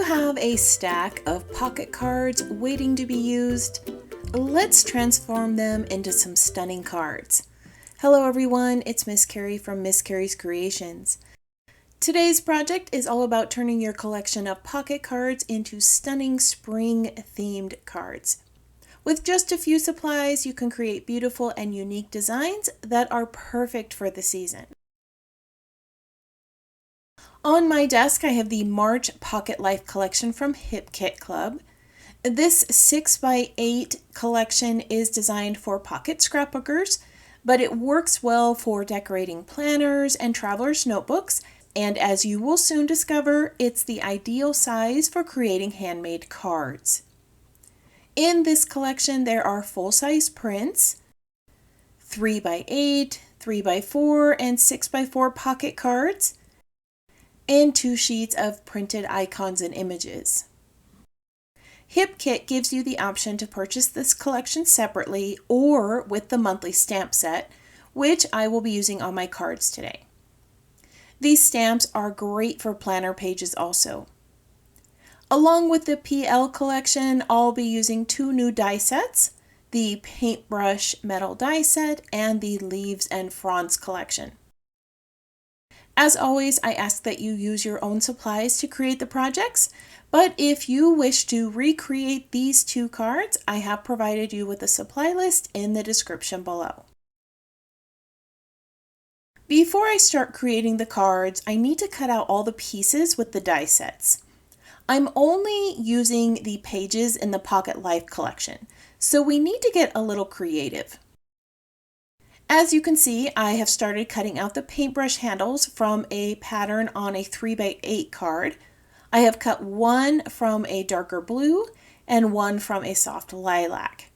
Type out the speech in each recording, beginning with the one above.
have a stack of pocket cards waiting to be used? Let's transform them into some stunning cards. Hello everyone, it's Miss Carrie from Miss Carrie's Creations. Today's project is all about turning your collection of pocket cards into stunning spring-themed cards. With just a few supplies, you can create beautiful and unique designs that are perfect for the season. On my desk, I have the March Pocket Life collection from Hip Kit Club. This 6x8 collection is designed for pocket scrapbookers, but it works well for decorating planners and traveler's notebooks, and as you will soon discover, it's the ideal size for creating handmade cards. In this collection, there are full-size prints, 3x8, 3x4, and 6x4 pocket cards, and 2 sheets of printed icons and images. HipKit gives you the option to purchase this collection separately or with the monthly stamp set, which I will be using on my cards today. These stamps are great for planner pages also. Along with the PL collection, I'll be using 2 new die sets, the Paintbrush Metal die set and the Leaves and Fronds collection. As always, I ask that you use your own supplies to create the projects, but if you wish to recreate these 2 cards, I have provided you with a supply list in the description below. Before I start creating the cards, I need to cut out all the pieces with the die sets. I'm only using the pages in the Pocket Life collection, so we need to get a little creative. As you can see, I have started cutting out the paintbrush handles from a pattern on a 3x8 card. I have cut one from a darker blue and one from a soft lilac.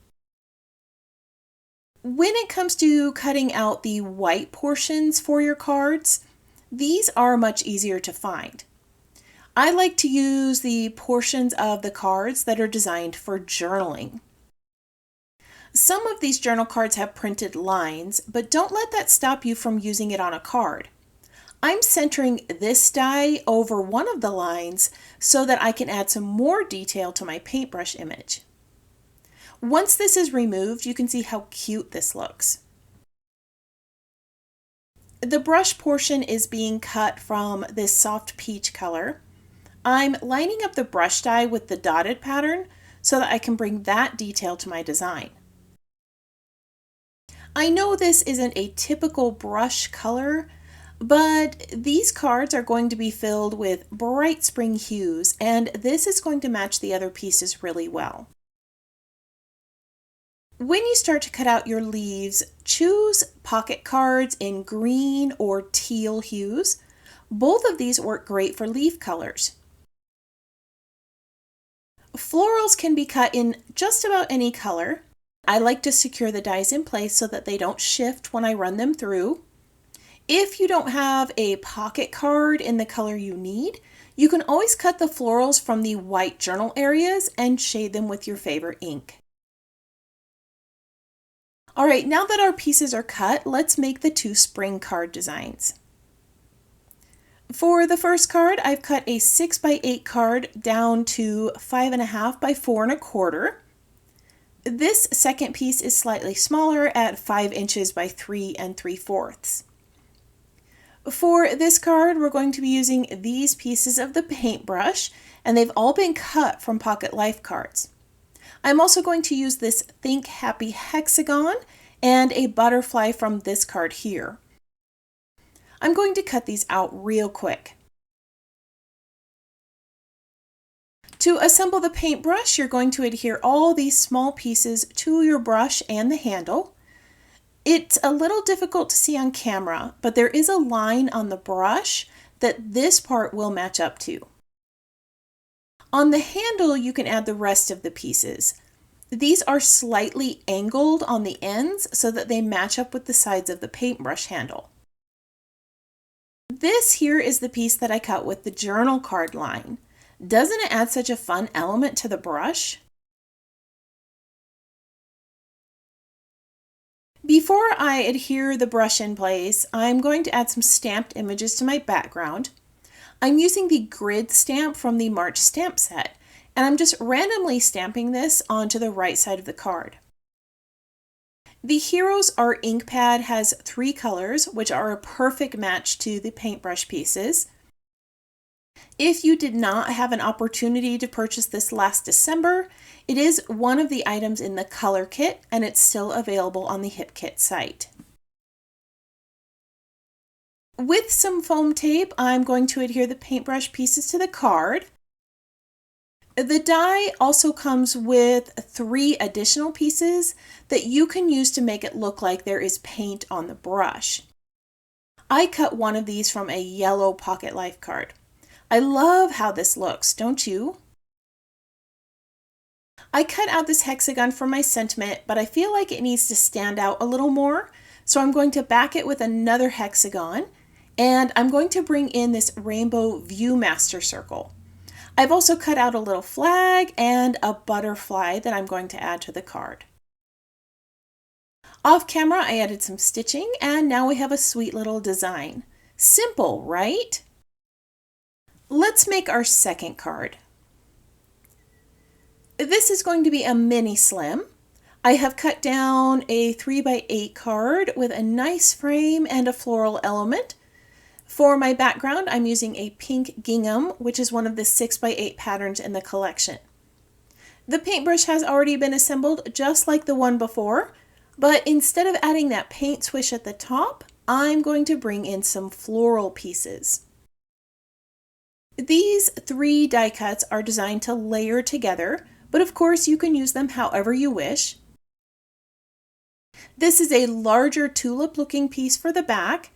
When it comes to cutting out the white portions for your cards, these are much easier to find. I like to use the portions of the cards that are designed for journaling. Some of these journal cards have printed lines, but don't let that stop you from using it on a card. I'm centering this die over one of the lines so that I can add some more detail to my paintbrush image. Once this is removed, you can see how cute this looks. The brush portion is being cut from this soft peach color. I'm lining up the brush die with the dotted pattern so that I can bring that detail to my design. I know this isn't a typical brush color, but these cards are going to be filled with bright spring hues, and this is going to match the other pieces really well. When you start to cut out your leaves, choose pocket cards in green or teal hues. Both of these work great for leaf colors. Florals can be cut in just about any color. I like to secure the dies in place so that they don't shift when I run them through. If you don't have a pocket card in the color you need, you can always cut the florals from the white journal areas and shade them with your favorite ink. Alright, now that our pieces are cut, let's make the 2 spring card designs. For the first card, I've cut a 6x8 card down to 5.5 by 4.25. This second piece is slightly smaller at 5 inches by 3 3/4. For this card, we're going to be using these pieces of the paintbrush, and they've all been cut from Pocket Life cards. I'm also going to use this Think Happy hexagon and a butterfly from this card here. I'm going to cut these out real quick. To assemble the paintbrush, you're going to adhere all these small pieces to your brush and the handle. It's a little difficult to see on camera, but there is a line on the brush that this part will match up to. On the handle, you can add the rest of the pieces. These are slightly angled on the ends so that they match up with the sides of the paintbrush handle. This here is the piece that I cut with the journal card line. Doesn't it add such a fun element to the brush? Before I adhere the brush in place, I'm going to add some stamped images to my background. I'm using the grid stamp from the March stamp set, and I'm just randomly stamping this onto the right side of the card. The Heroes Art ink pad has 3 colors, which are a perfect match to the paintbrush pieces. If you did not have an opportunity to purchase this last December, it is one of the items in the color kit, and it's still available on the HipKit site. With some foam tape, I'm going to adhere the paintbrush pieces to the card. The die also comes with 3 additional pieces that you can use to make it look like there is paint on the brush. I cut one of these from a yellow Pocket Life card. I love how this looks, don't you? I cut out this hexagon for my sentiment, but I feel like it needs to stand out a little more, so I'm going to back it with another hexagon, and I'm going to bring in this rainbow Viewmaster circle. I've also cut out a little flag and a butterfly that I'm going to add to the card. Off camera, I added some stitching, and now we have a sweet little design. Simple, right? Let's make our second card. This is going to be a mini slim. I have cut down a 3x8 card with a nice frame and a floral element. For my background, I'm using a pink gingham, which is one of the 6x8 patterns in the collection. The paintbrush has already been assembled just like the one before, but instead of adding that paint swish at the top, I'm going to bring in some floral pieces. These 3 die cuts are designed to layer together, but of course you can use them however you wish. This is a larger tulip looking piece for the back.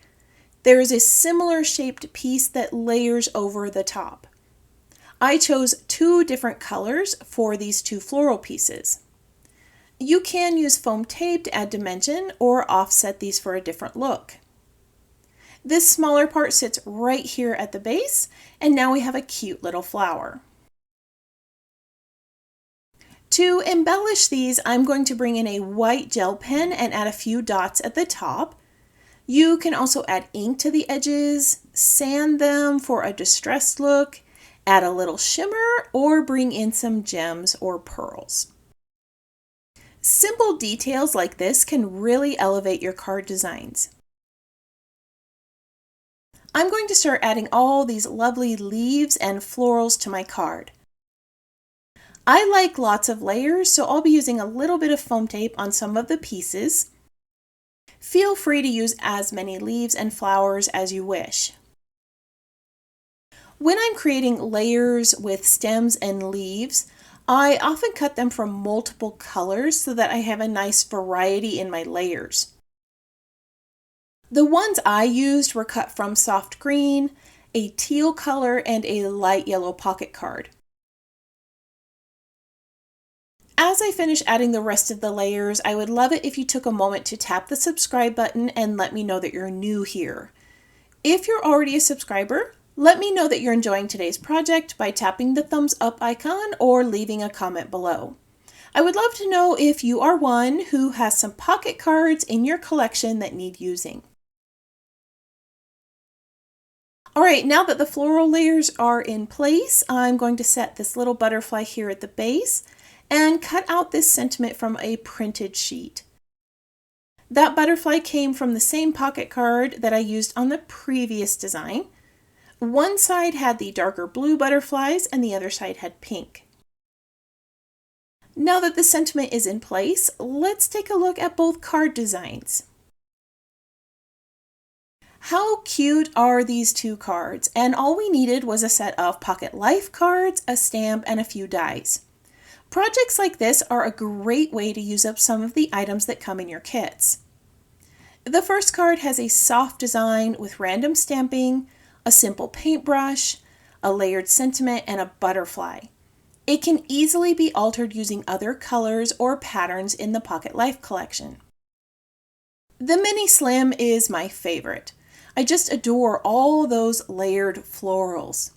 There is a similar shaped piece that layers over the top. I chose 2 different colors for these 2 floral pieces. You can use foam tape to add dimension or offset these for a different look. This smaller part sits right here at the base, and now we have a cute little flower. To embellish these, I'm going to bring in a white gel pen and add a few dots at the top. You can also add ink to the edges, sand them for a distressed look, add a little shimmer, or bring in some gems or pearls. Simple details like this can really elevate your card designs. I'm going to start adding all these lovely leaves and florals to my card. I like lots of layers, so I'll be using a little bit of foam tape on some of the pieces. Feel free to use as many leaves and flowers as you wish. When I'm creating layers with stems and leaves, I often cut them from multiple colors so that I have a nice variety in my layers. The ones I used were cut from soft green, a teal color, and a light yellow pocket card. As I finish adding the rest of the layers, I would love it if you took a moment to tap the subscribe button and let me know that you're new here. If you're already a subscriber, let me know that you're enjoying today's project by tapping the thumbs up icon or leaving a comment below. I would love to know if you are one who has some pocket cards in your collection that need using. Alright, now that the floral layers are in place, I'm going to set this little butterfly here at the base and cut out this sentiment from a printed sheet. That butterfly came from the same pocket card that I used on the previous design. One side had the darker blue butterflies and the other side had pink. Now that the sentiment is in place, let's take a look at both card designs. How cute are these 2 cards? And all we needed was a set of Pocket Life cards, a stamp, and a few dies. Projects like this are a great way to use up some of the items that come in your kits. The first card has a soft design with random stamping, a simple paintbrush, a layered sentiment, and a butterfly. It can easily be altered using other colors or patterns in the Pocket Life collection. The Mini Slim is my favorite. I just adore all those layered florals.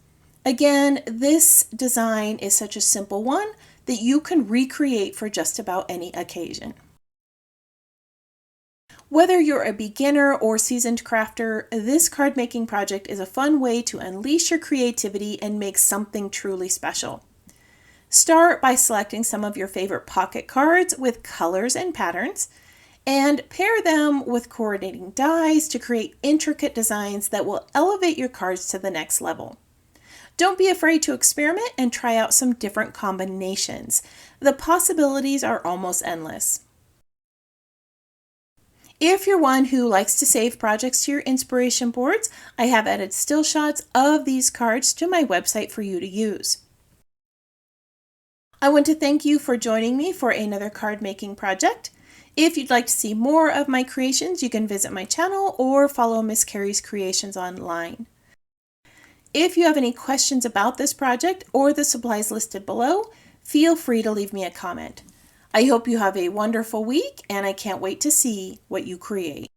Again, this design is such a simple one that you can recreate for just about any occasion. Whether you're a beginner or seasoned crafter, this card making project is a fun way to unleash your creativity and make something truly special. Start by selecting some of your favorite pocket cards with colors and patterns, and pair them with coordinating dies to create intricate designs that will elevate your cards to the next level. Don't be afraid to experiment and try out some different combinations. The possibilities are almost endless. If you're one who likes to save projects to your inspiration boards, I have added still shots of these cards to my website for you to use. I want to thank you for joining me for another card making project. If you'd like to see more of my creations, you can visit my channel or follow Miss Carrie's Creations online. If you have any questions about this project or the supplies listed below, feel free to leave me a comment. I hope you have a wonderful week, and I can't wait to see what you create.